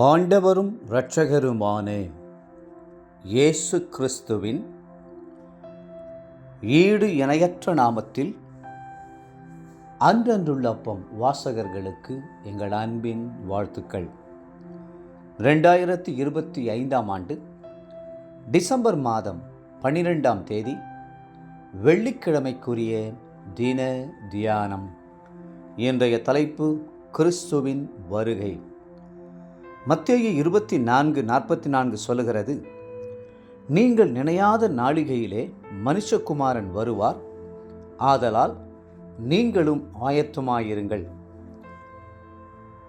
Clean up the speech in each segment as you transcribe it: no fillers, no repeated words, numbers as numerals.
ஆண்டவரும் இரட்சகருமான இயேசு கிறிஸ்துவின் ஈடு இணையற்ற நாமத்தில் அன்றன்றுள்ள அப்பம் வாசகர்களுக்கு எங்கள் அன்பின் வாழ்த்துக்கள். 2025 ஆண்டு டிசம்பர் மாதம் 12ஆம் தேதி வெள்ளிக்கிழமைக்குரிய தின தியானம். இன்றைய தலைப்பு கிறிஸ்துவின் வருகை. மத்தேயு 24:44 சொல்லுகிறது, நீங்கள் நினையாத நாளிகையிலே மனுஷகுமாரன் வருவார், ஆதலால் நீங்களும் ஆயத்தமாயிருங்கள்.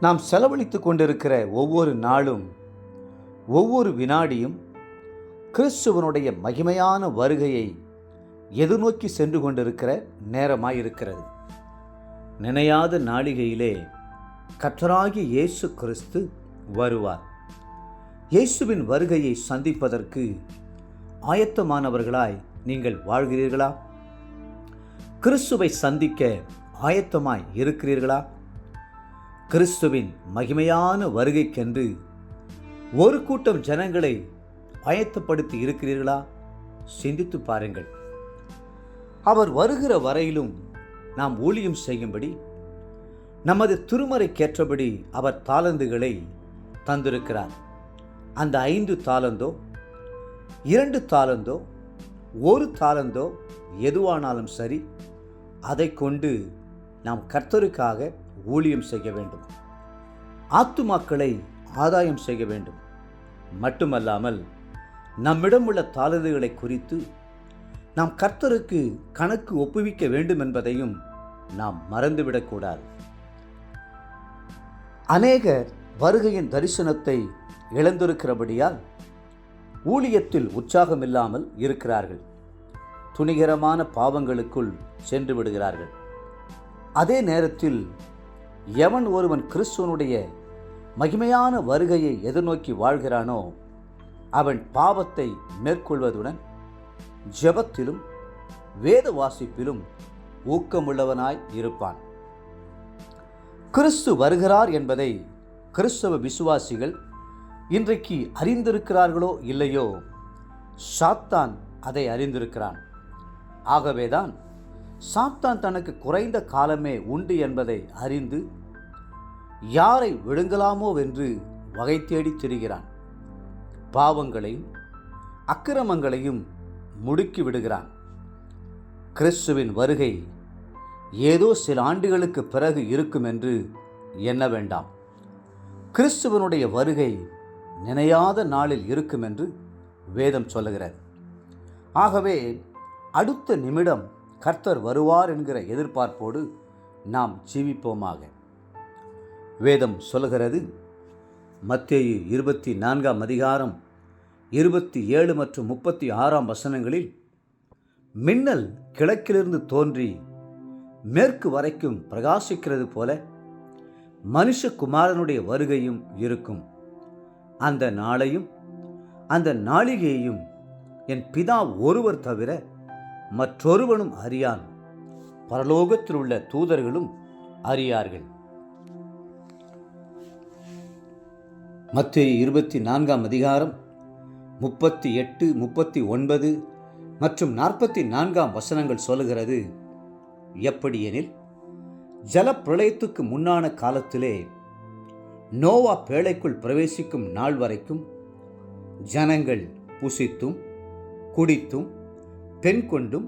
நாம் செலவழித்து கொண்டிருக்கிற ஒவ்வொரு நாளும் ஒவ்வொரு வினாடியும் கிறிஸ்துவனுடைய மகிமையான வருகையை எதிர்நோக்கி சென்று கொண்டிருக்கிற நேரமாயிருக்கிறது. நினையாத நாளிகையிலே கர்த்தராகிய இயேசு கிறிஸ்து வருவார். இயேசுவின் வருகையை சந்திப்பதற்கு ஆயத்தமானவர்களாய் நீங்கள் வாழ்கிறீர்களா? கிறிஸ்துவை சந்திக்க ஆயத்தமாய் இருக்கிறீர்களா? கிறிஸ்துவின் மகிமையான வருகைக்கென்று ஒரு கூட்டம் ஜனங்களை ஆயத்தப்படுத்தி இருக்கிறீர்களா? சிந்தித்து பாருங்கள். அவர் வருகிற வரையிலும் நாம் ஊழியம் செய்யும்படி நமது திருமறைக்கேற்றபடி அவர் தாலந்துகளை தந்திருக்கிறார். அந்த 5 தாலந்தோ 2 தாலந்தோ 1 தாலந்தோ எதுவானாலும் சரி, அதை கொண்டு நாம் கர்த்தருக்காக ஊழியம் செய்ய வேண்டும். ஆத்துமாக்களை ஆதாயம் செய்ய வேண்டும். மட்டுமல்லாமல் நம்மிடம் உள்ள தாலந்துகளை குறித்து நாம் கர்த்தருக்கு கணக்கு ஒப்புவிக்க வேண்டும் என்பதையும் நாம் மறந்துவிடக்கூடாது. அநேகர் வருகையின் தரிசனத்தை இழந்திருக்கிறபடியால் ஊழியத்தில் உற்சாகமில்லாமல் இருக்கிறார்கள். துணிகரமான பாவங்களுக்குள் சென்று விடுகிறார்கள். அதே நேரத்தில் எவன் ஒருவன் கிறிஸ்துவனுடைய மகிமையான வருகையை எதிர்நோக்கி வாழ்கிறானோ அவன் பாவத்தை மேற்கொள்வதுடன் ஜெபத்திலும் வேத வாசிப்பிலும் ஊக்கமுள்ளவனாய் இருப்பான். கிறிஸ்து வருகிறார் என்பதை கிறிஸ்தவ விசுவாசிகள் இன்றைக்கு அறிந்திருக்கிறார்களோ இல்லையோ, சாத்தான் அதை அறிந்திருக்கிறான். ஆகவேதான் சாத்தான் தனக்கு குறைந்த காலமே உண்டு என்பதை அறிந்து யாரை விழுங்கலாமோ என்று வகை தேடி திரிகிறான். பாவங்களையும் அக்கிரமங்களையும் முடுக்கி விடுகிறான். கிறிஸ்துவின் வருகை ஏதோ சில ஆண்டுகளுக்கு பிறகு இருக்கும் என்று எண்ண வேண்டாம். கிறிஸ்துவனுடைய வருகை நினையாத நாளில் இருக்கும் என்று வேதம் சொல்லுகிறது. ஆகவே அடுத்த நிமிடம் கர்த்தர் வருவார் என்கிற எதிர்பார்ப்போடு நாம் ஜீவிப்போமாக. வேதம் சொல்லுகிறது, மத்தேயு 24ஆம் அதிகாரம் 27 மற்றும் 36ஆம் வசனங்களில், மின்னல் கிழக்கிலிருந்து தோன்றி மேற்கு வரைக்கும் பிரகாசிக்கிறது போல மனுஷகுமாரனுடைய வருகையும் இருக்கும். அந்த நாளையும் அந்த நாளிகையையும் என் பிதா ஒருவர் தவிர மற்றொருவனும் அறியான், பரலோகத்தில் உள்ள தூதர்களும் அறியார்கள். மத்தேயு 24ஆம் அதிகாரம் 38, 39 மற்றும் 44ஆம் வசனங்கள் சொல்லுகிறது, எப்படியெனில் ஜலப்பிரளயத்துக்கு முன்னான காலத்திலே நோவா பேழைக்குள் பிரவேசிக்கும் நாள் வரைக்கும் ஜனங்கள் புசித்தும் குடித்தும் பெண் கொண்டும்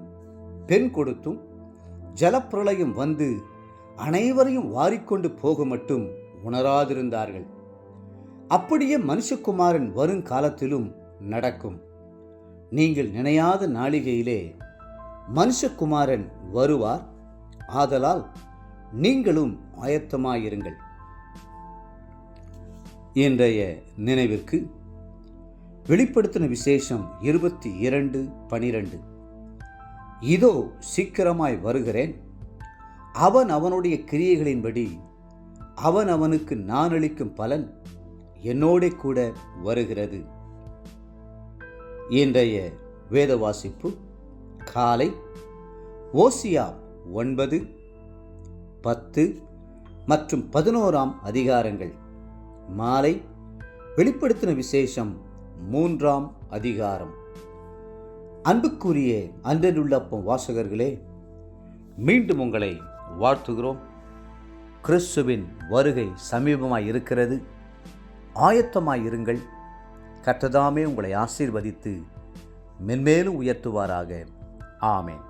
பெண் கொடுத்தும் ஜலப்பிரளயம் வந்து அனைவரையும் வாரிக்கொண்டு போக மட்டும் உணராதிருந்தார்கள். அப்படியே மனுஷகுமாரன் வருங்காலத்திலும் நடக்கும். நீங்கள் நினையாத நாளிகையிலே மனுஷகுமாரன் வருவார், ஆதலால் நீங்களும் ஆயத்தமாயிருங்கள். இன்றைய நினைவிற்கு வெளிப்படுத்தின விசேஷம் 22:12. இதோ சீக்கிரமாய் வருகிறேன், அவன் அவனுடைய கிரியைகளின்படி அவன் அவனுக்கு நான் அளிக்கும் பலன் என்னோட கூட வருகிறது. இன்றைய வேத வாசிப்பு காலை ஓசியா 9, 10 மற்றும் 11ஆம் அதிகாரங்கள், மாலை வெளிப்படுத்தின விசேஷம் 3ஆம் அதிகாரம். அன்புக்குரிய அன்றனுள்ளப்பம் வாசகர்களே, மீண்டும் உங்களை வாழ்த்துகிறோம். கிறிஸ்துவின் வருகை சமீபமாய் இருக்கிறது. ஆயத்தமாயிருங்கள். கர்த்தர் தாமே உங்களை ஆசீர்வதித்து மென்மேலும் உயர்த்துவாராக. ஆமென்.